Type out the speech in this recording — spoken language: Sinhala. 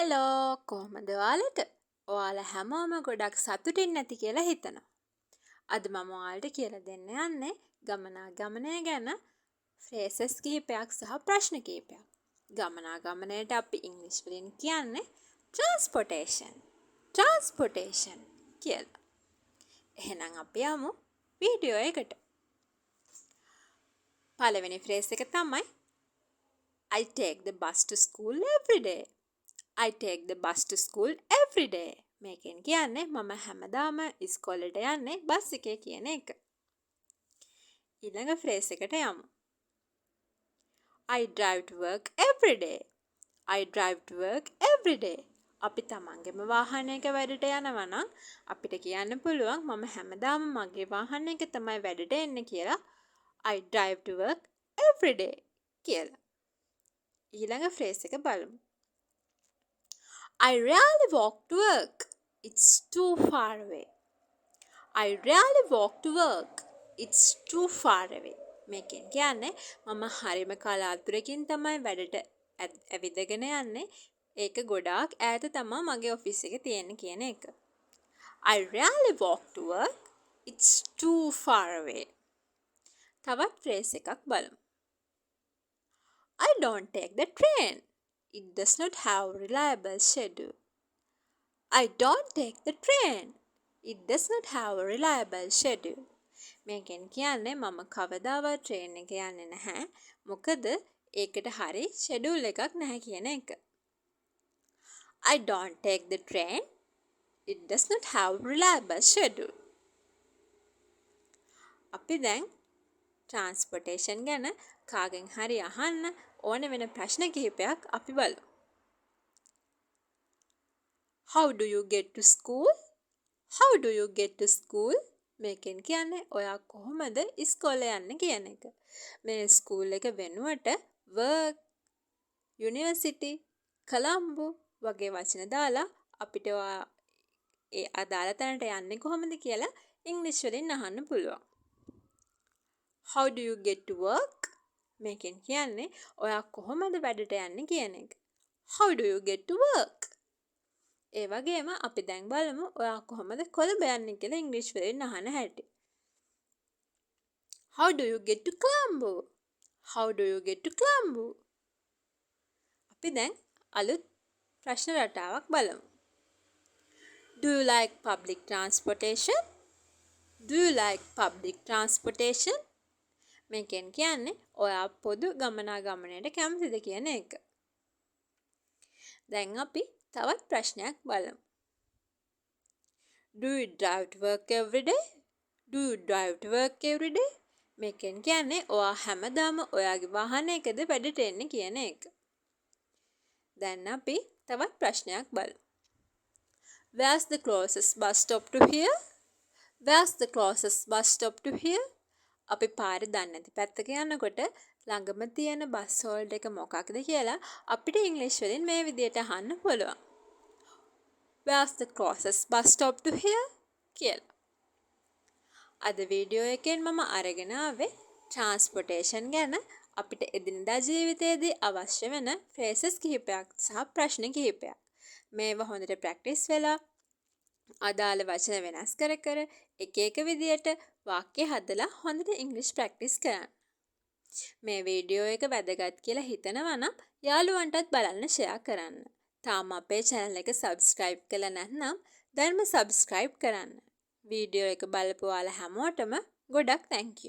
හෙලෝ කොහමද ඔයාලට? ඔයාලා හැමෝම ගොඩක් සතුටින් නැති කියලා හිතනවා. අද මම ඔයාලට කියලා දෙන්න යන්නේ ගමනාගමනය ගැන ෆ්‍රේසස් කිහිපයක් සහ ප්‍රශ්න කිහිපයක්. ගමනාගමනයට අපි ඉංග්‍රීසි වලින් කියන්නේ transportation. transportation කියලා. එහෙනම් අපි යමු වීඩියෝ එකට. පළවෙනි ෆ්‍රේස් එක තමයි I take the bus to school every day. I take the bus to school every day. මේකෙන් කියන්නේ මම හැමදාම ඉස්කෝලේට යන්නේ බස් එකේ කියන එක. ඊළඟ ෆ්‍රේස් එකට යමු. I drive to work every day. I drive to work every day. අපි තමන්ගේම වාහනයක වැඩට යනවා නම් අපිට කියන්න පුළුවන් මම හැමදාම මගේ වාහනයක තමයි වැඩට එන්නේ කියලා. I drive to work every day කියලා. ඊළඟ ෆ්‍රේස් එක බලමු. I rarely walk to work. It's too far away. I rarely walk to work. It's too far away. මේකෙන් කියන්නේ මම හරිම කලාතුරකින් තමයි වැඩට ඇවිදගෙන යන්නේ. ඒක ගොඩාක් ඈත තමයි මගේ ඔෆිස් එක තියෙන්නේ කියන එක. I rarely walk to work. It's too far away. තවත් ෆ්‍රේස් එකක් බලමු. I don't take the train. It does not have reliable schedule. I don't take the train. It does not have a reliable schedule. මේකෙන් කියන්නේ මම කවදාවත් ට්‍රේන් එක යන්නේ නැහැ. මොකද ඒකට හරි ෂෙඩියුල් එකක් නැහැ කියන එක. I don't take the train. It does not have reliable schedule. අපි දැන් transportation ගැන කාගෙන් හරි අහන්න ඕන වෙන ප්‍රශ්න කිහිපයක් අපි බලමු. How do you get to school? How do you get to school? මේකෙන් කියන්නේ ඔයා කොහොමද ඉස්කෝලේ යන්නේ කියන එක. මේ ස්කූල් එක වෙනුවට work, university, Colombo වගේ වචන දාලා අපිට ඒ අදාළ තැනට යන්නේ කොහොමද කියලා ඉංග්‍රීසි වලින් අහන්න පුළුවන්. How do you get to work? මේකෙන් කියන්නේ ඔයා කොහොමද වැඩට යන්නේ කියන එක. How do you get to work? ඒ වගේම අපි දැන් බලමු ඔයා කොහොමද කොළඹ යන්නේ කියලා ඉංග්‍රීසි වලින් අහන හැටි. How do you get to Colombo? How do you get to Colombo? අපි දැන් අලුත් ප්‍රශ්න රටාවක් බලමු. Do you like public transportation? Do you like public transportation? මේකෙන් කියන්නේ ඔයා පොදු ගමනාගමනයට කැමතිද කියන එක. දැන් අපි තවත් ප්‍රශ්නයක් බලමු. Do you drive to work every day? Do you drive to work every day? මේකෙන් කියන්නේ ඔයා හැමදාම ඔයාගේ වාහනයකද වැඩට එන්නේ කියන එක. දැන් අපි තවත් ප්‍රශ්නයක් බලමු. Where's the closest bus stop to here? Where's the closest bus stop to here? අපි පාරේ දන්නේ නැති පැත්තක යනකොට ළඟම තියෙන බස් හෝල්ඩ් එක මොකක්ද කියලා අපිට ඉංග්‍රීසි වලින් මේ විදිහට අහන්න පුළුවන්. Where's the closest bus stop to here? කියලා. අද වීඩියෝ එකෙන් මම අරගෙන ආවේ transportation ගැන අපිට එදිනදා ජීවිතයේදී අවශ්‍ය වෙන phrases කිහිපයක් සහ ප්‍රශ්න කිහිපයක්. මේවා හොඳට ප්‍රැක්ටිස් වෙලා අදාළ වචන වෙනස් කර කර එක එක විදියට වාක්‍ය හදලා හොඳට ඉංග්‍රීසි ප්‍රැක්ටිස් කරන්න. මේ වීඩියෝ එක වැදගත් කියලා හිතනවා නම් යාළුවන්ටත් බලන්න ෂෙයා කරන්න. තාම අපේ channel එක subscribe කරලා නැත්නම් දැන්ම subscribe කරන්න. වීඩියෝ එක බලපු ඔයාලා හැමෝටම ගොඩක් thank you.